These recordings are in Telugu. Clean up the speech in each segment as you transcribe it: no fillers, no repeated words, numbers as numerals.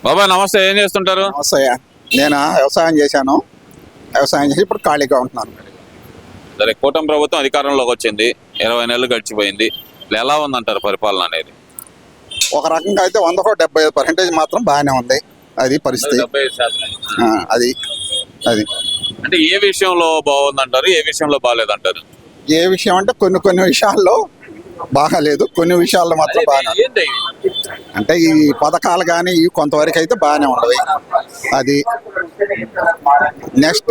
బాబాయ్ నమస్తే, ఏం చేస్తుంటారు? నమస్తే. నేను వ్యవసాయం చేశాను. వ్యవసాయం చేసి ఇప్పుడు ఖాళీగా ఉంటున్నాను. సరే, కూటమి ప్రభుత్వం అధికారంలోకి వచ్చింది, 20 నెలలు గడిచిపోయింది. ఇప్పుడు ఎలా ఉందంటారు పరిపాలన అనేది? ఒక రకంగా అయితే 100కు 75% మాత్రం బాగానే ఉంది. అది పరిస్థితి. 75%. అది అది అంటే ఏ విషయంలో బాగుందంటారు, ఏ విషయంలో బాగాలేదంటారు? ఏ విషయం అంటే కొన్ని విషయాల్లో బాగాలేదు, కొన్ని విషయాల్లో మాత్రం బాగా. ఏంటి? అంటే ఈ పథకాలు కానీ ఇవి కొంతవరకు అయితే బాగానే ఉండవు. అది నెక్స్ట్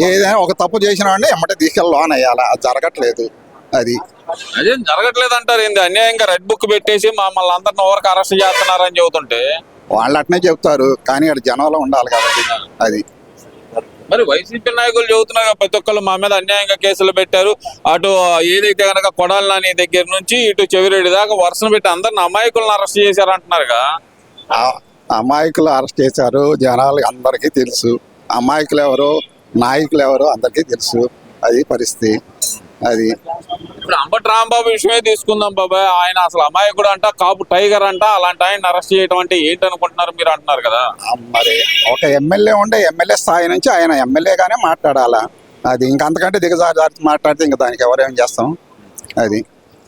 ఏదైనా ఒక తప్పు చేసిన వాడిని ఎమ్మటే తీసుకెళ్ళి లోన్ అయ్యాలా, అది జరగట్లేదు. అది అదేం జరగట్లేదు అంటారు ఏంది? అన్యాయంగా రెడ్ బుక్ పెట్టేసి మమ్మల్ని అందరిని ఓవർക്ക് అరెస్ట్ చేస్తున్నారని చెబుతుంటే వాళ్ళు అట్నే చెప్తారు, కానీ అక్కడ జనంలో ఉండాలి కాబట్టి. అది మరి వైసీపీ నాయకులు చెబుతున్నారు కదా, ప్రతి ఒక్కళ్ళు మా మీద అన్యాయంగా కేసులు పెట్టారు. అటు ఏదైతే కనుక కొడాలి నాని దగ్గర నుంచి ఇటు చెవిరెడ్డి దాకా వరుసను పెట్టి అందరిని అమాయకులను అరెస్ట్ చేశారంటున్నారుగా. అమాయకులు అరెస్ట్ చేశారు, జనాలు అందరికీ తెలుసు. అమాయకులు ఎవరో నాయకులు ఎవరో అందరికీ తెలుసు. అది పరిస్థితి. అది ఇప్పుడు అంబటి రాంబాబు విషయమే తీసుకుందాం బాబాయ్. ఆయన అసలు అమాయకుడు అంట, కాపు టైగర్ అంట. అలాంటి ఆయన అరెస్ట్ చేయడం అంటే ఏంటి అనుకుంటున్నారు మీరు అంటున్నారు కదా. మరి ఒక ఎమ్మెల్యే ఉండే ఎమ్మెల్యే స్థాయి నుంచి ఆయన ఎమ్మెల్యేగానే మాట్లాడాలా. అది ఇంకంతకంటే దిగజారి మాట్లాడితే ఇంకా దానికి ఎవరేం చేస్తాం. అది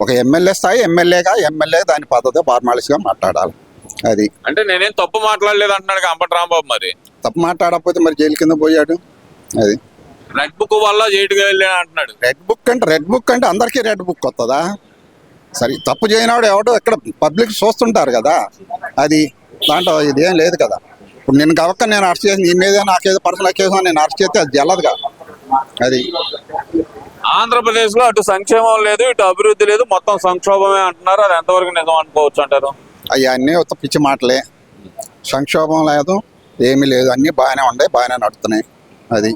ఒక ఎమ్మెల్యే స్థాయి, ఎమ్మెల్యే దాని పద్ధతి ఫార్మాలిటీగా మాట్లాడాలి. అది అంటే నేనేం తప్పు మాట్లాడలేదు అంటున్నాడు అంబటి రాంబాబు. మరి తప్పు మాట్లాడకపోతే మరి జైలు కింద పోయాడు. అది రెడ్ బుక్ వల్ల జైలుకి వెళ్ళా అంటున్నాడు. రెడ్ బుక్ అంటే అందరికీ రెడ్ బుక్ వస్తుందా? సరే, తప్పు చేయనివాడు ఎవడో ఇక్కడ పబ్లిక్ చూస్తుంటారు కదా. అది దాంట్లో ఇదేం లేదు కదా. ఇప్పుడు నేను గవక్క నేను అరెస్ట్ చేసి నీ మీద నాకేదో పర్సనల్ కేసు నేను అరెస్ట్ చేస్తే అది జల్లదుగా. అది ఆంధ్రప్రదేశ్ లో అటు సంక్షేమం లేదు, ఇటు అభివృద్ధి లేదు, మొత్తం సంక్షోభమే అంటున్నారు. అది ఎంతవరకు నిజం అనుకోవచ్చు అంటారు? అవి అన్నీ పిచ్చి మాటలే. సంక్షోభం లేదు, ఏమీ లేదు, అన్నీ బాగానే ఉన్నాయి, బాగానే నడుస్తున్నాయి. అది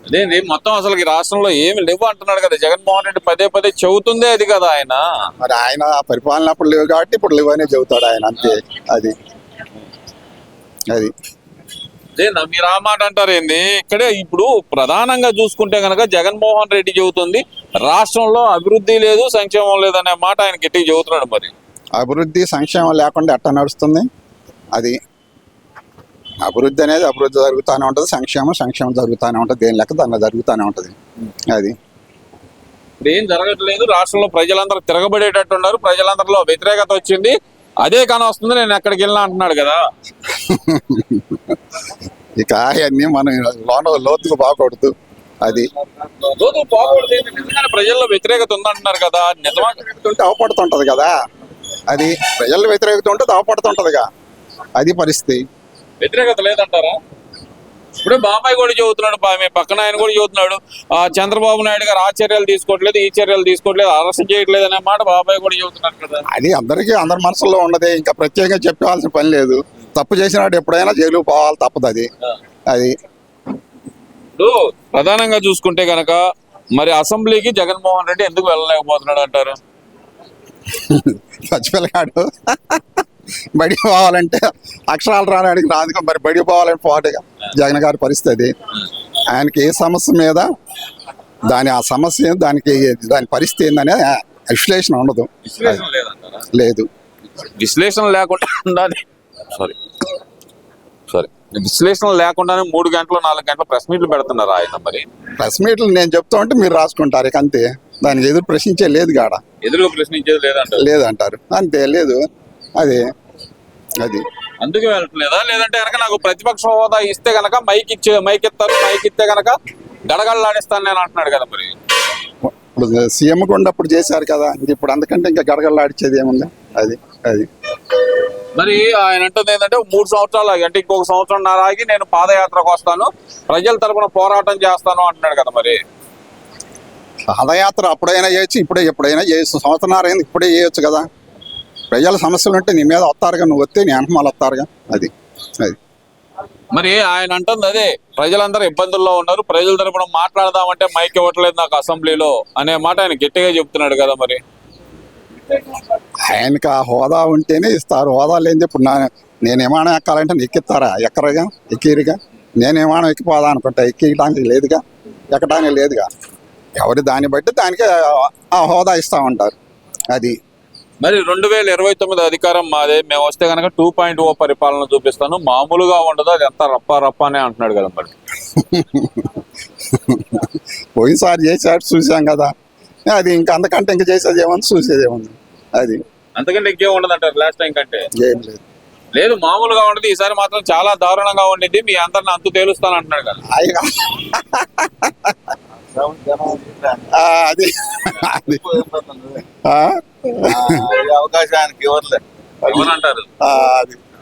అదేంటి మొత్తం అసలు ఈ రాష్ట్రంలో ఏమి లేవు అంటున్నాడు కదా జగన్మోహన్ రెడ్డి. పదే చెబుతుందే అది కదా ఆయన. మరి ఆయన పరిపాలన అప్పుడు లేవు కాబట్టి ఇప్పుడు లేవు అనే చెబుతాడు ఆయన, అంతే. అది అది మీరు ఆ మాట అంటారు ఏంది? ఇక్కడే ఇప్పుడు ప్రధానంగా చూసుకుంటే కనుక జగన్మోహన్ రెడ్డి చెబుతుంది రాష్ట్రంలో అభివృద్ధి లేదు, సంక్షేమం లేదు అనే మాట ఆయన గట్టిగా చెబుతున్నాడు. మరి అభివృద్ధి సంక్షేమం లేకుండా ఎట్లా నడుస్తుంది? అది అభివృద్ధి అనేది అభివృద్ధి జరుగుతూనే ఉంటుంది, సంక్షేమం జరుగుతూనే ఉంటుంది, దేని లెక్క దాన్ని జరుగుతూనే ఉంటుంది. అది ఇప్పుడు ఏం జరగట్లేదు. రాష్ట్రంలో ప్రజలందరూ తిరగబడేటట్టు ఉన్నారు, ప్రజలందరిలో వ్యతిరేకత వచ్చింది. అదే కానీ వస్తుంది, నేను ఎక్కడికి వెళ్ళినా అంటున్నాడు కదా. ఇక అవన్నీ మనం లోతుకు బాగకూడదు. అది ప్రజల్లో వ్యతిరేకత ఉందంటున్నారు కదా, నిజమా? అవపడుతుంటది కదా. అది ప్రజల్లో వ్యతిరేకత ఉంటుంది, అవపడుతుంటదిగా. అది పరిస్థితి. వ్యతిరేకత లేదంటారా? ఇప్పుడే బాబాయ్ కూడా చెబుతున్నాడు, మీ పక్కన ఆయన కూడా చెబుతున్నాడు, చంద్రబాబు నాయుడు గారు ఆ చర్యలు తీసుకోవట్లేదు, ఈ చర్యలు తీసుకోవట్లేదు, అరెస్ట్ చేయట్లేదు అనే మాట బాబాయ్ కూడా చెబుతున్నారు కదా. అది అందరికీ అందరి మనసులో ఉన్నదే, ఇంకా ప్రత్యేకంగా చెప్పాల్సిన పని లేదు. తప్పు చేసినాడు ఎప్పుడైనా జైలు పోవాలి, తప్పదు. అది అది ఇప్పుడు ప్రధానంగా చూసుకుంటే కనుక మరి అసెంబ్లీకి జగన్మోహన్ రెడ్డి ఎందుకు వెళ్ళలేకపోతున్నాడు అంటారు? పచ్చిపిల్లగాడు బడి పోవాలంటే అక్షరాలు రానాడికి రాదుగా, మరి బడి పోవాలని పోవాలిగా. జగన్ గారి పరిస్థితి. ఆయనకి ఏ సమస్య మీద ఆ సమస్య దాని పరిస్థితి ఏందనే విశ్లేషణ ఉండదు. లేదు, విశ్లేషణ లేకుండానే విశ్లేషణ లేకుండానే 3 గంటలు 4 గంటలు ప్రెస్ మీట్లు పెడుతున్నారు ఆయన. మరి ప్రెస్ మీట్లు నేను చెప్తా ఉంటే మీరు రాసుకుంటారు, ఇక అంతే. దానికి ఎదురు ప్రశ్నించే లేదు, గాడ ఎదురుగా ప్రశ్నించేది లేదంటారు, అంతే. లేదు అది అది అందుకే వెళ్ళట్లేదా? లేదంటే కనుక నాకు ప్రతిపక్ష హోదా ఇస్తే కనుక మైక్ ఇస్తారు, మైక్ ఇస్తే కనుక గడగడలాడిస్తాను నేను అంటున్నాడు కదా. మరి ఇప్పుడు సీఎం ఉన్నప్పుడు చేశారు కదా, ఇప్పుడు అందుకంటే ఇంకా గడగడలాడిచ్చేది ఏముంది? అది అది మరి ఆయన అంటుంది ఏంటంటే 3 సంవత్సరాలు ఆగి, అంటే ఇంకొక సంవత్సరంన్నర ఆగి నేను పాదయాత్రకు వస్తాను, ప్రజల తరపున పోరాటం చేస్తాను అంటున్నాడు కదా. మరి పాదయాత్ర అప్పుడైనా చేయొచ్చు, ఎప్పుడైనా చేయొచ్చు. సంవత్సరాలు అయింది, ఇప్పుడే చేయొచ్చు కదా. ప్రజల సమస్యలు ఉంటే నీ మీద వస్తారుగా, నువ్వు వస్తే నీ అనుమాలు వస్తారుగా. అది అది మరి ఆయన అంటుంది అదే, ప్రజలందరూ ఇబ్బందుల్లో ఉన్నారు, ప్రజల తరపున మాట్లాడదామంటే మైక్ ఇవ్వట్లేదు నాకు అసెంబ్లీలో అనే మాట ఆయన గట్టిగా చెప్తున్నాడు కదా. మరి ఆయనకి ఆ హోదా ఉంటేనే ఇస్తారు. హోదా లేని ఇప్పుడు నేను విమానం ఎక్కాలంటే ఎక్కిస్తారా? ఎక్కరగా, ఎక్కిరుగా. నేను విమానం ఎక్కిపోదా అనుకుంటా, ఎక్కడానికి లేదుగా, ఎక్కడానికి లేదుగా. ఎవరి దాన్ని బట్టి దానికి ఆ హోదా ఇస్తా ఉంటారు. అది మరి 2029 అధికారం మాదే, మేము వస్తే కనుక 2.0 పరిపాలన చూపిస్తాను, మామూలుగా ఉండదు, అది ఎంత రప్ప రప్ప అనే అంటున్నాడు కదా మరి. పోయినసారి చేసాడు చూసాం కదా, అది ఇంకా అంతకంటే ఇంకా చేసేది ఏమన్నా చూసేది ఏమన్నా, అది అంతకంటే ఇంకేం ఉండదు అంటారు లాస్ట్ టైం కంటే. ఏం లేదు. లేదు మామూలుగా ఉండదు, ఈసారి మాత్రం చాలా దారుణంగా ఉండింది, మీ అందరిని అంతు తేలుస్తాను అంటున్నాడు కదా. అయ్యా అది అది ఆ? అవకాశానికి ఎవరు ఏమని అంటారు? అది